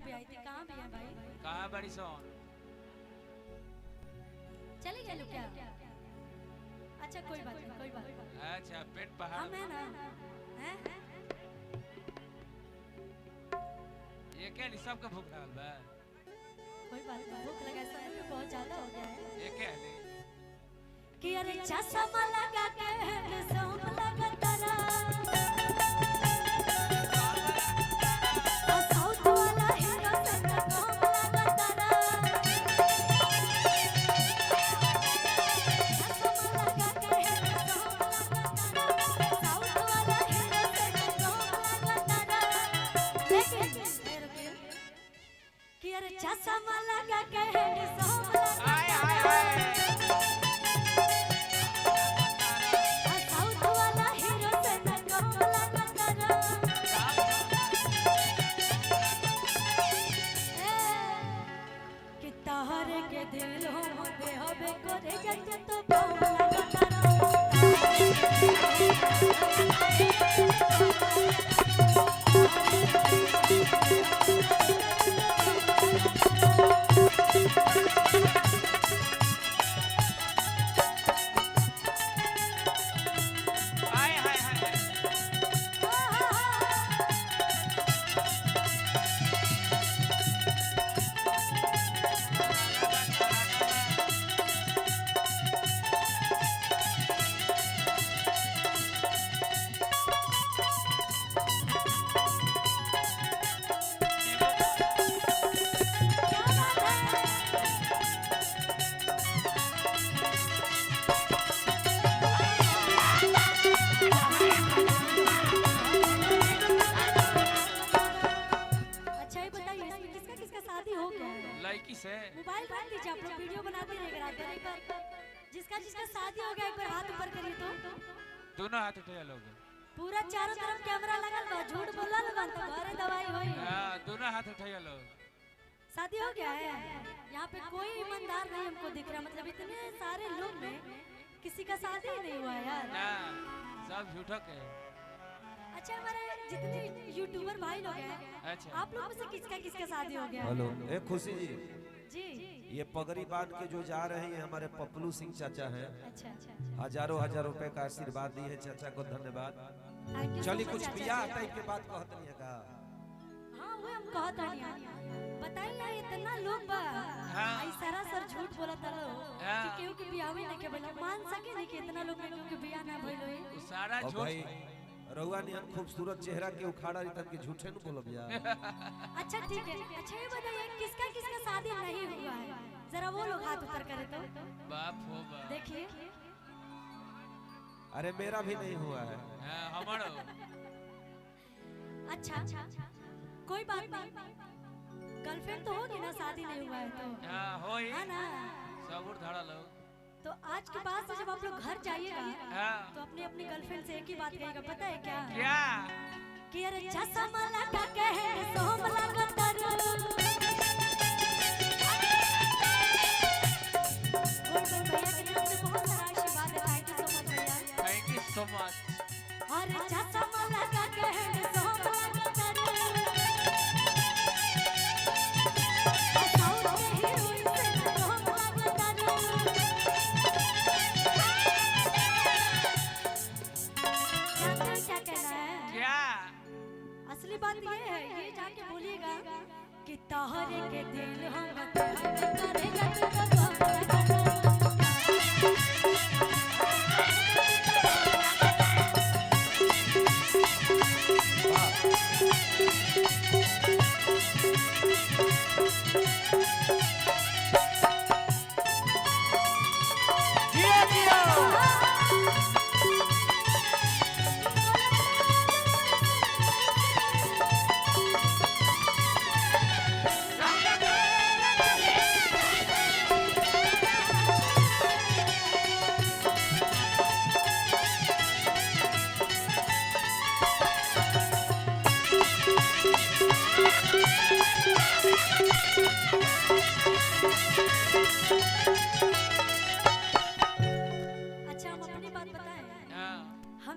भी आई थी। कहाँ भी है भाई? कहाँ बड़ी सोन? चले गए लोग क्या? अच्छा कोई बात नहीं, कोई बात नहीं। अच्छा पेट पहाड़ हम है ना, हैं? ये क्या नहीं सबका भूख रहा बा? कोई बात नहीं, भूख लगा समय भी बहुत ज्यादा हो गया है। ये क्या नहीं? कि अरे चश्मा लगा के सोम लगा तारा, साउथ वाला हीरो से सोम लगा तारा, चश्मा लगा के सोम लगा तारा, साउथ वाला हीरो से सोम लगा तारा। लेकिन कि अरे चश्मा लगा के सोम लगा तारा, दिल हो दे हबे करे जते तो बोला मोबाइल रख दीजिए, आप लोग वीडियो बनाते रहेगा रात भर। एक बार जिसका जिसका शादी हो गया एक बार हाथ ऊपर करिए तो। दोनों हाथ उठे लोग। पूरा चारों तरफ कैमरा लगल बा, झूठ बोलल बा तो घरे दवाई होई। हां दोनों हाथ उठे लोग। शादी हो गया है यहाँ पे, कोई ईमानदार नहीं हमको दिख रहा। मतलब इतने सारे लोग में किसी का शादी ही नहीं हुआ यार। ना सब झूठो के। अच्छा हमारे जितने यूट्यूबर भाई लोग हैं, अच्छा आप लोग में से किसका किसका शादी हो गया? हेलो ए खुशी जी जी, ये पगड़ी बांध के जो जा रहे हैं हमारे पप्पलू सिंह चाचा हैं। अच्छा अच्छा, हजारों हजार रुपए का आशीर्वाद दिए हैं, चाचा को धन्यवाद। Thank you. चलिए कुछ बियाह टाइप के बात कहत नहीं है का? हाँ वो हम कहत नहीं, बताइए इतना लोग बा आई सारा सर झूठ बोला तलो कि केहू के बियाह नहीं के बोला, मान सके नहीं कि इतना लोग में केहू के बियाह ना भइल होई। सारा झूठ भाई रउआ नियन खूबसूरत चेहरा के उखाड़ा रही तक के झूठे न बोलब यार। अच्छा ठीक है, अच्छा ये बताइए किसका किसका शादी नहीं हुआ है, जरा वो लोग हाथ ऊपर करे तो। बाप हो बाप। देखिए अरे मेरा भी नहीं हुआ है। हां हमारो। अच्छा कोई बात नहीं, गर्लफ्रेंड तो होगी ना, शादी नहीं हुआ है तो। हां होई है ना, सब उड़ धड़ा लोग। तो आज के बाद से जब आप लोग घर जाइएगा तो अपनी अपनी गर्लफ्रेंड से एक ही बात कहिएगा, पता है क्या? क्या? कि अरे चश्मा लगा के सोम लगा तारा, बोल भैया के नाम से बहुत सारा आशीर्वाद है। थैंक यू सो मच भैया, थैंक यू सो मच। अरे चश्मा लगा के सोम लगा तारा, साउथ के हीरोइन से सोम लगा तारा। क्या कहना है? क्या? असली बात ये है, ये जाके बोलिएगा कि तोहरे के दिल हम करेगा तो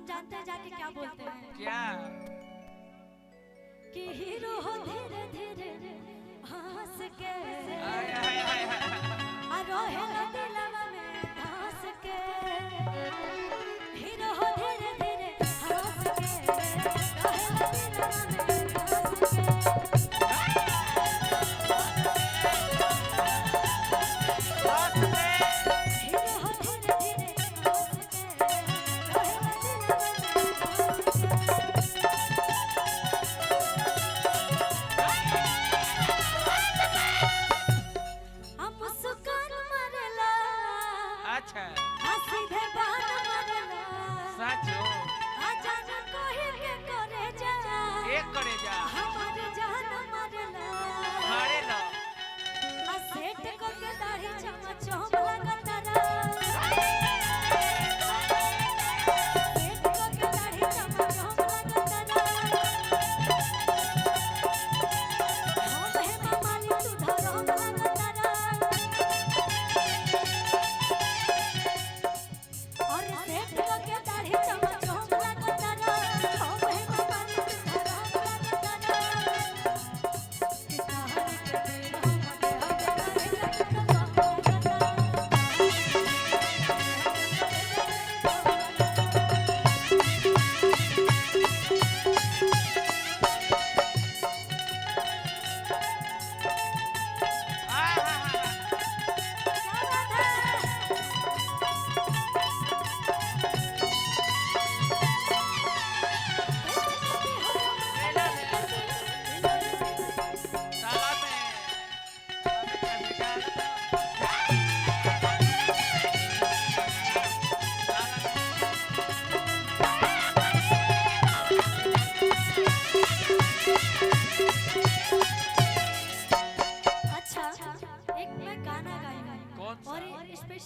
जानते हैं जाके क्या बोलते हैं? क्या? कि हीरो हो धीरे धीरे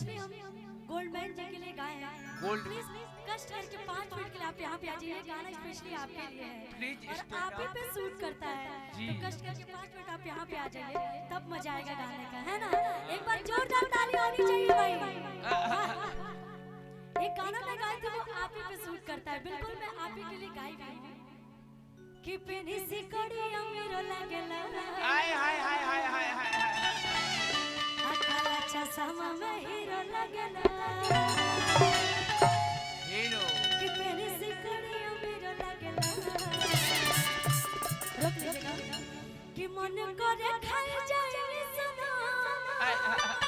स्पेशली हम गोल्डमैन जी के लिए गाए हैं। गोल्ड प्लीज कष्ट करके 5 मिनट के लिए आप यहाँ पे आ जाइए, गाना स्पेशली आपके लिए है प्लीज और आप ही पे सूट करता है। जी। तो कष्ट करके 5 मिनट आप यहाँ पे आ जाइए, तब मजा आएगा गाने का, है ना? एक बार जोरदार ताली होनी चाहिए भाई। एक गाना मैं गाई थी वो आप ही पे सूट करता है, बिल्कुल मैं आप ही के लिए गाई गई कि पेनी सी कड़ी अमीरो लगेला हाय हाय हाय हाय हाय हाय अकाला चश्मा में हीरो लगेला हीरो कि पेनी सी कड़ी अमीरो लगेला रोक लीजिएगा कि मन करे खाए जाए सुना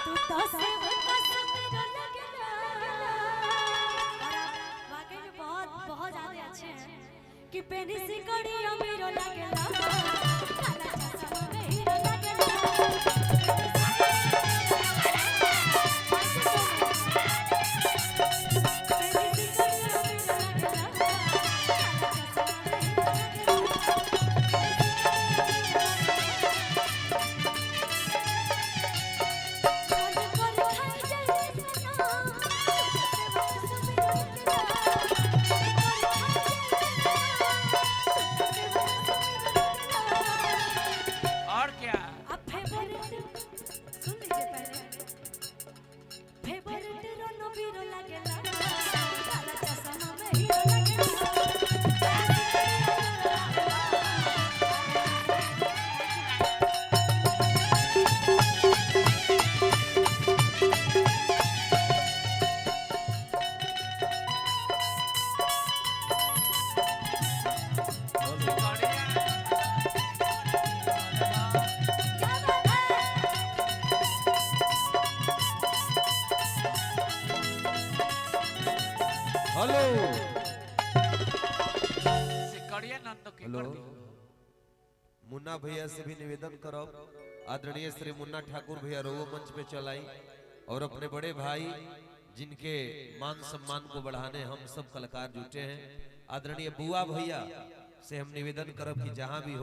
तू तो से कश्मीर लगेला। और आप वाकई में बहुत बहुत ज्यादा अच्छे हैं कि पेनी सी कड़ी अमीरो लगेला काला चश्मा में हीरो लगेला। और क्या अब फेवरेट सुन लीजिए पहले, फेवरेट रोनो बीरो लगेला काला चश्मा में हीरो लगेला। क्या बात है? हेलो सिकड़िया नंद की हेलो कर दी। मुन्ना भैया से भी निवेदन करो, आदरणीय श्री मुन्ना ठाकुर भैया रोवो मंच पे चलाई और अपने बड़े भाई जिनके मान सम्मान को बढ़ाने हम सब कलाकार जुटे हैं, आदरणीय बुआ भैया से हम निवेदन करब कि जहां भी हो